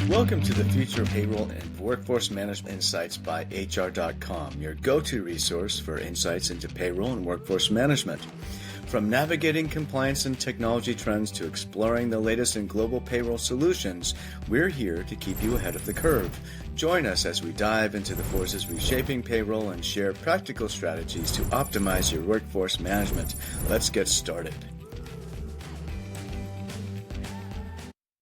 Welcome to the Future of Payroll and Workforce Management Insights by HR.com, your go-to resource for insights into payroll and workforce management. From navigating compliance and technology trends to exploring the latest in global payroll solutions, we're here to keep you ahead of the curve. Join us as we dive into the forces reshaping payroll and share practical strategies to optimize your workforce management. Let's get started.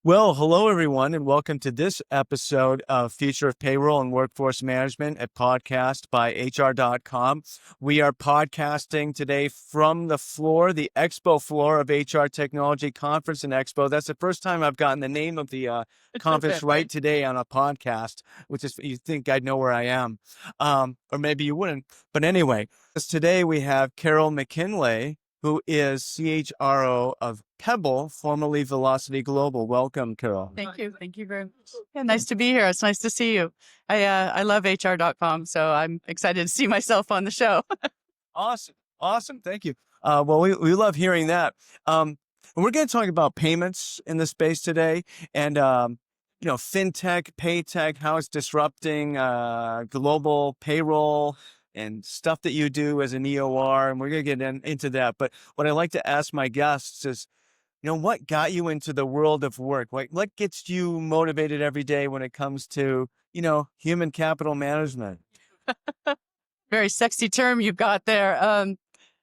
Well, hello, everyone, and welcome to this episode of Future of Payroll and Workforce Management, a podcast by HR.com. We are podcasting today from the floor, the expo floor of HR Technology Conference and Expo. That's the first time I've gotten the name of the conference right today on a podcast, which is, you think I'd know where I am, or maybe you wouldn't. But anyway, today we have Carol MacKinlay, who is CHRO of Pebl, formerly Velocity Global. Welcome, Carol. Thank you. Thank you very much. Yeah, nice to be here. It's nice to see you. I love HR.com, so I'm excited to see myself on the show. Awesome. Thank you. Well, we love hearing that. And we're going to talk about payments in the space today, and fintech, PayTech, how it's disrupting global payroll and stuff that you do as an EOR, and we're going to get into that. But what I like to ask my guests is, what got you into the world of work? What gets you motivated every day when it comes to, human capital management? Very sexy term you've got there.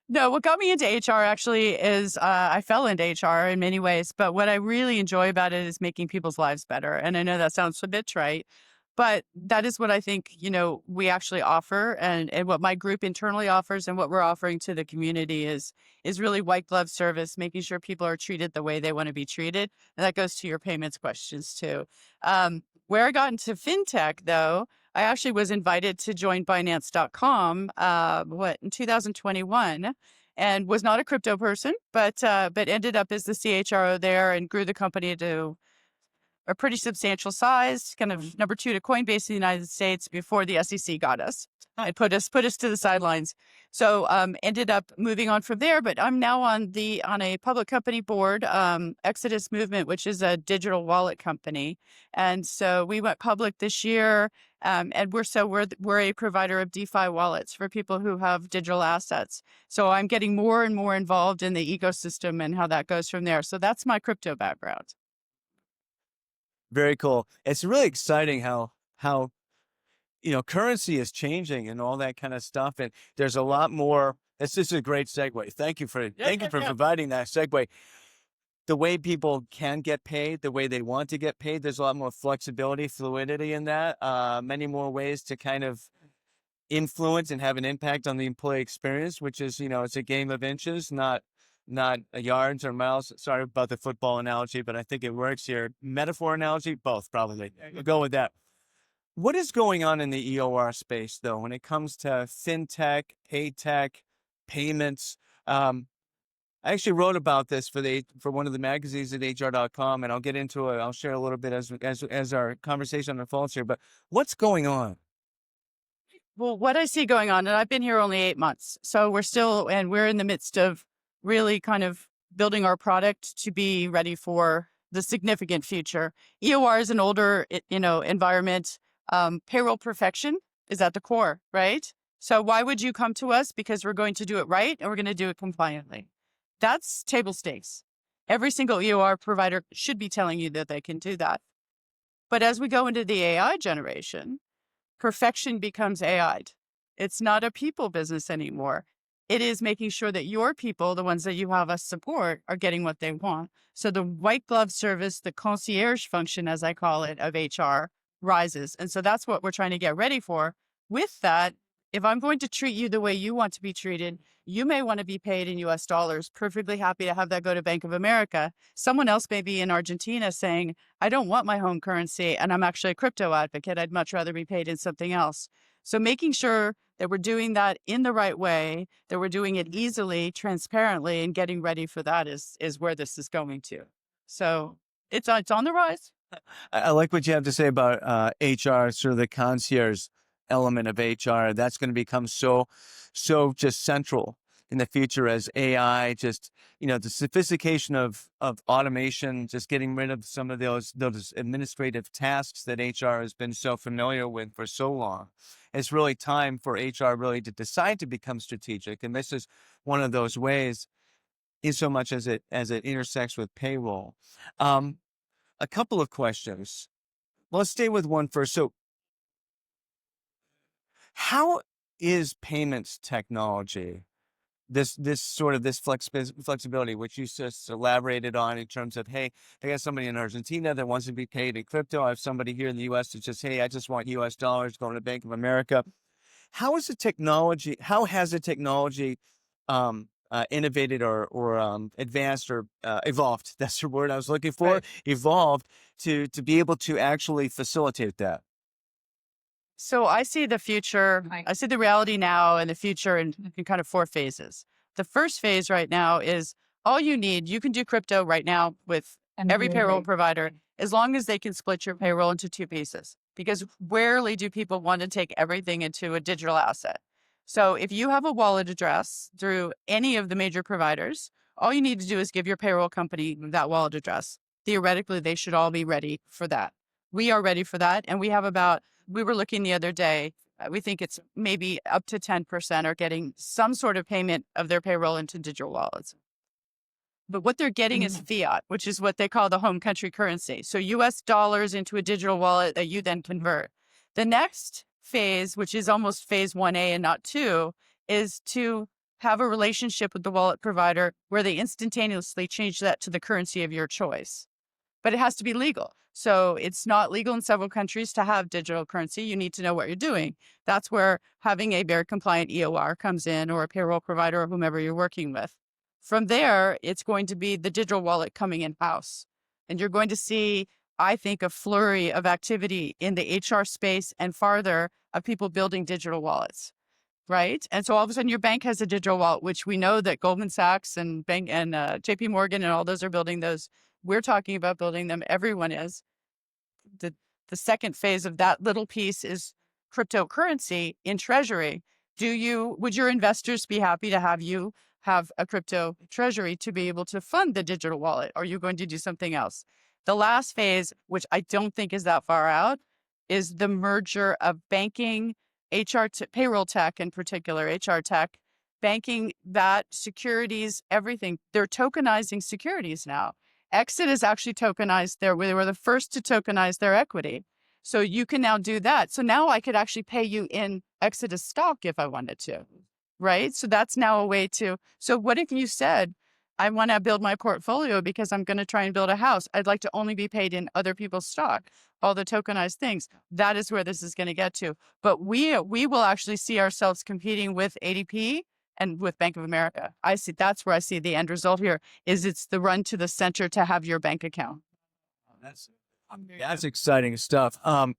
No, what got me into HR actually is I fell into HR in many ways, but what I really enjoy about it is making people's lives better. And I know that sounds a bit trite, but that is what I think, we actually offer, and what my group internally offers and what we're offering to the community is really white glove service, making sure people are treated the way they want to be treated. And that goes to your payments questions too. Where I got into fintech though, I actually was invited to join Binance.com, in 2021, and was not a crypto person, but ended up as the CHRO there and grew the company to a pretty substantial size, kind of number 2 to Coinbase in the United States before the SEC got us and put us to the sidelines. So ended up moving on from there, but I'm now on a public company board, Exodus Movement, which is a digital wallet company. And so we went public this year, and we're a provider of DeFi wallets for people who have digital assets. So I'm getting more and more involved in the ecosystem and how that goes from there. So that's my crypto background. Very cool. It's really exciting how currency is changing and all that kind of stuff. And there's a lot more. This is a great segue. Thank you for providing that segue. The way people can get paid, the way they want to get paid, there's a lot more flexibility, fluidity in that. Many more ways to kind of influence and have an impact on the employee experience, which is, it's a game of inches, not yards or miles. Sorry about the football analogy, but I think it works here. Metaphor analogy, both probably. We'll go with that. What is going on in the EOR space, though, when it comes to fintech, PayTech, payments? I actually wrote about this for one of the magazines at HR.com, and I'll get into it. I'll share a little bit as our conversation unfolds here. But what's going on? Well, what I see going on, and I've been here only 8 months, so we're in the midst of really kind of building our product to be ready for the significant future. EOR is an older, environment. Payroll perfection is at the core, right? So why would you come to us? Because we're going to do it right and we're going to do it compliantly. That's table stakes. Every single EOR provider should be telling you that they can do that. But as we go into the AI generation, perfection becomes AI'd. It's not a people business anymore. It is making sure that your people, the ones that you have us support, are getting what they want. So the white glove service, the concierge function, as I call it, of HR rises. And so that's what we're trying to get ready for. With that, if I'm going to treat you the way you want to be treated, you may want to be paid in US dollars. Perfectly happy to have that go to Bank of America. Someone else may be in Argentina saying, I don't want my home currency and I'm actually a crypto advocate. I'd much rather be paid in something else. So making sure that we're doing that in the right way, that we're doing it easily, transparently, and getting ready for that is where this is going to. So it's on the rise. I like what you have to say about HR, sort of the concierge element of HR. That's going to become so just central in the future as AI, just, the sophistication of automation, just getting rid of some of those administrative tasks that HR has been so familiar with for so long. It's really time for HR really to decide to become strategic. And this is one of those ways, in so much as it intersects with payroll. A couple of questions. Let's stay with one first. So how is payments technology, this flexibility, which you just elaborated on in terms of, hey, I got somebody in Argentina that wants to be paid in crypto. I have somebody here in the US that just, hey, I just want US dollars going to Bank of America. How has the technology innovated or advanced or evolved? That's the word I was looking for. Right. Evolved to be able to actually facilitate that. So I see the future, I see the reality now and the future in kind of 4 phases. The first phase right now is all you need, you can do crypto right now with every payroll provider, as long as they can split your payroll into 2 pieces, because rarely do people want to take everything into a digital asset. So if you have a wallet address through any of the major providers, all you need to do is give your payroll company that wallet address. Theoretically, they should all be ready for that. We are ready for that. And we were looking the other day, we think it's maybe up to 10% are getting some sort of payment of their payroll into digital wallets. But what they're getting is fiat, which is what they call the home country currency. So US dollars into a digital wallet that you then convert. The next phase, which is almost phase 1A and not 2, is to have a relationship with the wallet provider where they instantaneously change that to the currency of your choice. But it has to be legal. So it's not legal in several countries to have digital currency. You need to know what you're doing. That's where having a very compliant EOR comes in, or a payroll provider, or whomever you're working with. From there, it's going to be the digital wallet coming in-house. And you're going to see, I think, a flurry of activity in the HR space and farther of people building digital wallets. Right. And so all of a sudden your bank has a digital wallet, which we know that Goldman Sachs and JP Morgan and all those are building those. We're talking about building them. Everyone is. The second phase of that little piece is cryptocurrency in treasury. Would your investors be happy to have you have a crypto treasury to be able to fund the digital wallet? Or are you going to do something else? The last phase, which I don't think is that far out, is the merger of banking, payroll tech in particular, HR tech, banking, that securities, everything. They're tokenizing securities now. Exit is actually tokenized there. They were the first to tokenize their equity. So you can now do that. So now I could actually pay you in Exodus stock if I wanted to, right? So that's now a way to, so what if you said, I want to build my portfolio because I'm going to try and build a house. I'd like to only be paid in other people's stock, all the tokenized things. That is where this is going to get to. But we will actually see ourselves competing with ADP and with Bank of America. That's where I see the end result here is it's the run to the center to have your bank account. That's exciting stuff. And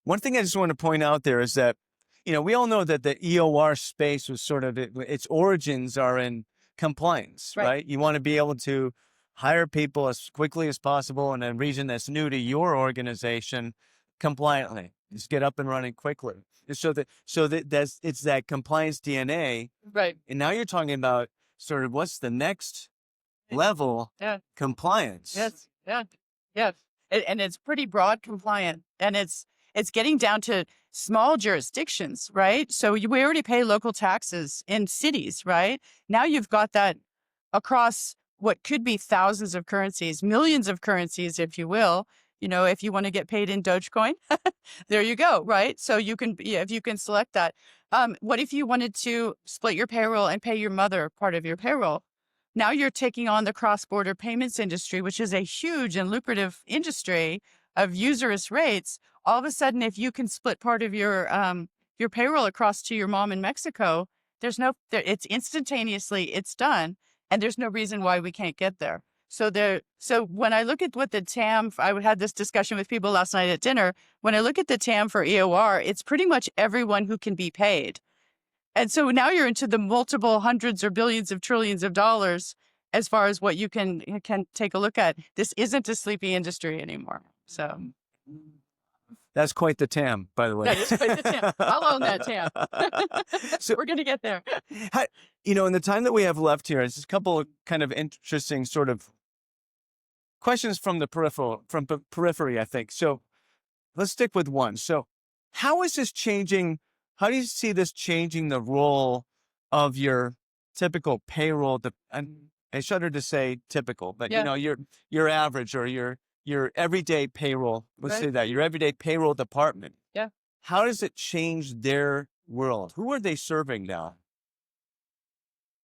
one thing I just want to point out there is that, we all know that the EOR space was sort of, its origins are in compliance, right? You want to be able to hire people as quickly as possible in a region that's new to your organization compliantly. Just get up and running quickly. It's that compliance DNA. Right. And now you're talking about sort of what's the next level compliance. Yes. Yeah. Yeah. And it's pretty broad compliant. And it's getting down to small jurisdictions, right? So we already pay local taxes in cities, right? Now you've got that across what could be thousands of currencies, millions of currencies, if you will. If you want to get paid in Dogecoin, there you go, right? So if you can select that. What if you wanted to split your payroll and pay your mother part of your payroll? Now you're taking on the cross-border payments industry, which is a huge and lucrative industry of usurious rates. All of a sudden, if you can split part of your payroll across to your mom in Mexico, it's instantaneously, it's done. And there's no reason why we can't get there. So when I look at what the TAM, I had this discussion with people last night at dinner. When I look at the TAM for EOR, it's pretty much everyone who can be paid. And so now you're into the multiple hundreds or billions of trillions of dollars as far as what you can take a look at. This isn't a sleepy industry anymore. So That's quite the TAM, by the way. That is quite the TAM. I'll own that TAM. So we're going to get there. in the time that we have left here, it's just a couple of kind of interesting sort of questions from the periphery, I think. So let's stick with one. So how is this changing? How do you see this changing the role of your typical payroll? And I shudder to say typical, but your average or your everyday payroll. Let's say that your everyday payroll department. Yeah. How does it change their world? Who are they serving now?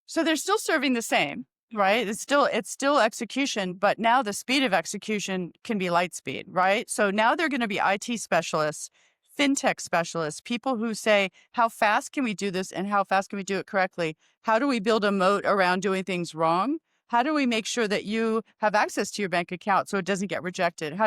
So they're still serving the same, right? It's still execution, but now the speed of execution can be light speed, right? So now they're going to be IT specialists, FinTech specialists, people who say, how fast can we do this and how fast can we do it correctly? How do we build a moat around doing things wrong? How do we make sure that you have access to your bank account so it doesn't get rejected?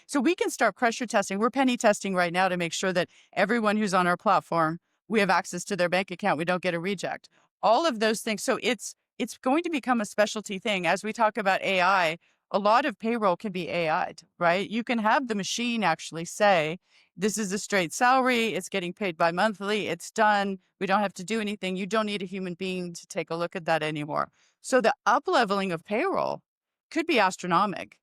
So we can start pressure testing. We're penny testing right now to make sure that everyone who's on our platform, we have access to their bank account. We don't get a reject. All of those things. So it's going to become a specialty thing. As we talk about AI, a lot of payroll can be AI'd, right? You can have the machine actually say, this is a straight salary. It's getting paid bi-monthly. It's done. We don't have to do anything. You don't need a human being to take a look at that anymore. So the up-leveling of payroll could be astronomical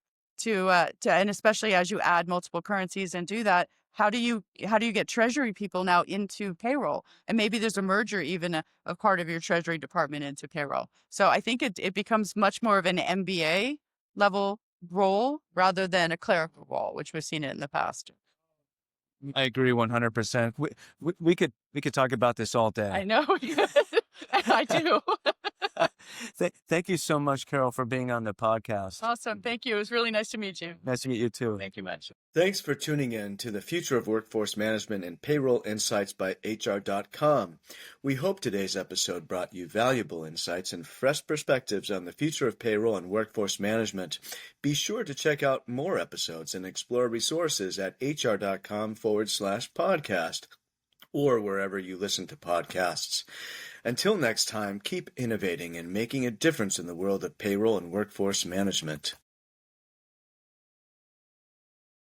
and especially as you add multiple currencies and do that, how do you get treasury people now into payroll? And maybe there's a merger even a part of your treasury department into payroll. So I think it becomes much more of an MBA-level role rather than a clerical role, which we've seen it in the past. I agree 100%. We could talk about this all day. I know. I do. Thank you so much, Carol, for being on the podcast. Awesome. Thank you. It was really nice to meet you. Nice to meet you too. Thank you much. Thanks for tuning in to the Future of Workforce Management and Payroll Insights by HR.com. We hope today's episode brought you valuable insights and fresh perspectives on the future of payroll and workforce management. Be sure to check out more episodes and explore resources at HR.com/podcast or wherever you listen to podcasts. Until next time, keep innovating and making a difference in the world of payroll and workforce management.